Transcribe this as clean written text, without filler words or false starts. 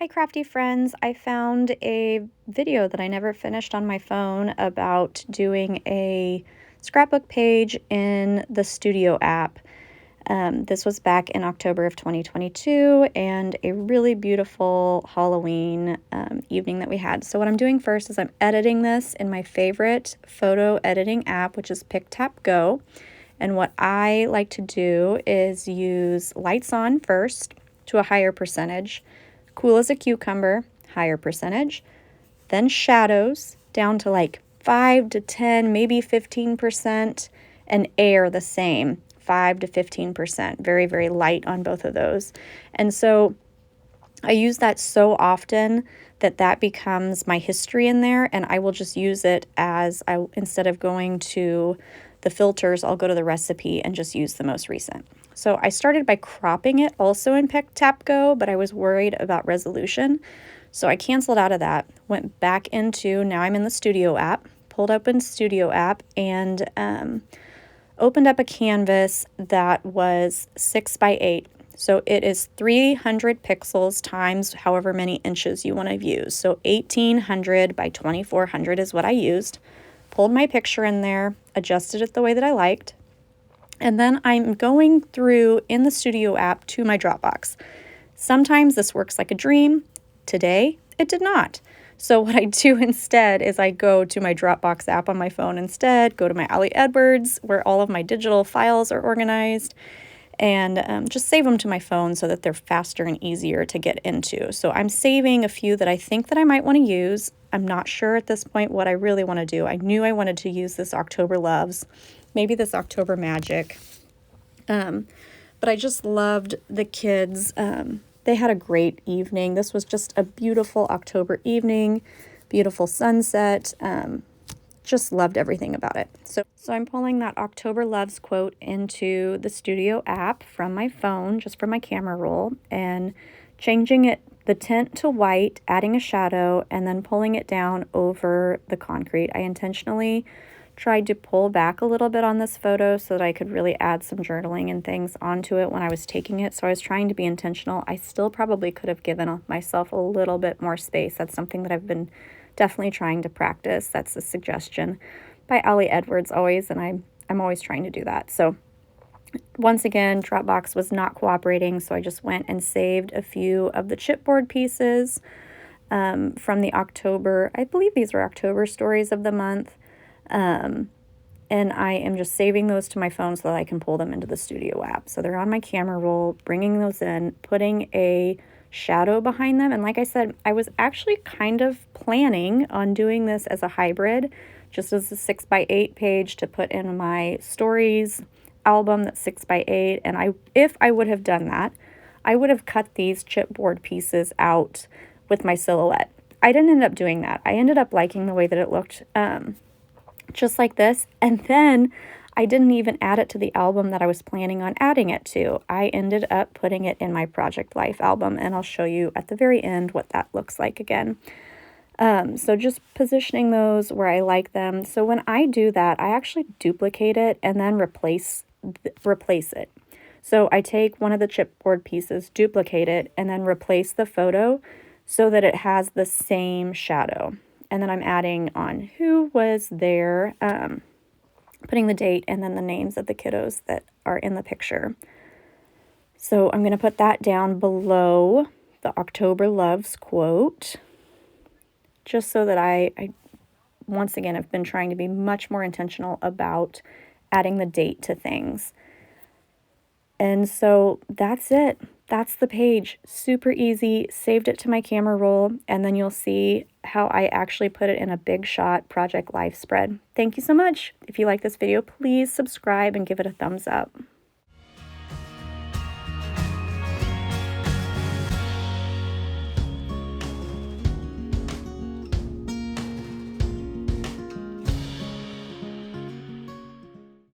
Hi crafty friends, I found a video that I never finished on my phone about doing a scrapbook page in the Studio app. This was back in October of 2022 and a really beautiful Halloween evening that we had. So what I'm doing first is I'm editing this in my favorite photo editing app, which is PicTapGo. And what I like to do is use lights on first to a higher percentage, cool as a cucumber, higher percentage, then shadows down to like 5 to 10, maybe 15%, and air the same, 5 to 15%, very, very light on both of those. And so I use that so often that becomes my history in there, and I will just use it as instead of going to the filters, I'll go to the recipe and just use the most recent. So I started by cropping it also in PicTapGo, but I was worried about resolution. So I canceled out of that, went back into, now I'm in the Studio app, pulled open Studio app, and opened up a canvas that was 6 by 8. So it is 300 pixels times however many inches you want to use. So 1800 by 2400 is what I used. Pulled my picture in there, adjusted it the way that I liked. And then I'm going through in the Studio app to my Dropbox. Sometimes this works like a dream. Today, it did not. So what I do instead is I go to my Dropbox app on my phone instead, go to my Ali Edwards, where all of my digital files are organized, and just save them to my phone so that they're faster and easier to get into. So I'm saving a few that I think that I might want to use. I'm not sure at this point what I really want to do. I knew I wanted to use this October Loves, maybe this October Magic, but I just loved the kids. They had a great evening. This was just a beautiful October evening, beautiful sunset. Just loved everything about it. So I'm pulling that October Loves quote into the Studio app from my phone, just from my camera roll, and changing it, the tint to white, adding a shadow, and then pulling it down over the concrete. I intentionally tried to pull back a little bit on this photo so that I could really add some journaling and things onto it when I was taking it. So I was trying to be intentional. I still probably could have given myself a little bit more space. That's something that I've been definitely trying to practice. That's a suggestion by Ali Edwards always, and I'm always trying to do that. So once again, Dropbox was not cooperating, so I just went and saved a few of the chipboard pieces from the October, I believe these were October stories of the month, and I am just saving those to my phone so that I can pull them into the Studio app. So they're on my camera roll, bringing those in, putting a shadow behind them. And like I said, I was actually kind of planning on doing this as a hybrid, just as a 6 by 8 page to put in my stories album that's 6 by 8. And if I would have done that, I would have cut these chipboard pieces out with my silhouette. I didn't end up doing that. I ended up liking the way that it looked, just like this. And then I didn't even add it to the album that I was planning on adding it to. I ended up putting it in my Project Life album, and I'll show you at the very end what that looks like again. So just positioning those where I like them. So when I do that, I actually duplicate it and then replace it. So I take one of the chipboard pieces, duplicate it, and then replace the photo so that it has the same shadow. And then I'm adding on who was there, putting the date and then the names of the kiddos that are in the picture. So I'm going to put that down below the October Loves quote, just so that I once again, have been trying to be much more intentional about adding the date to things. And so that's it. That's the page. Super easy. Saved it to my camera roll, and then you'll see how I actually put it in a big shot Project Life spread. Thank you so much. If you like this video, please subscribe and give it a thumbs up.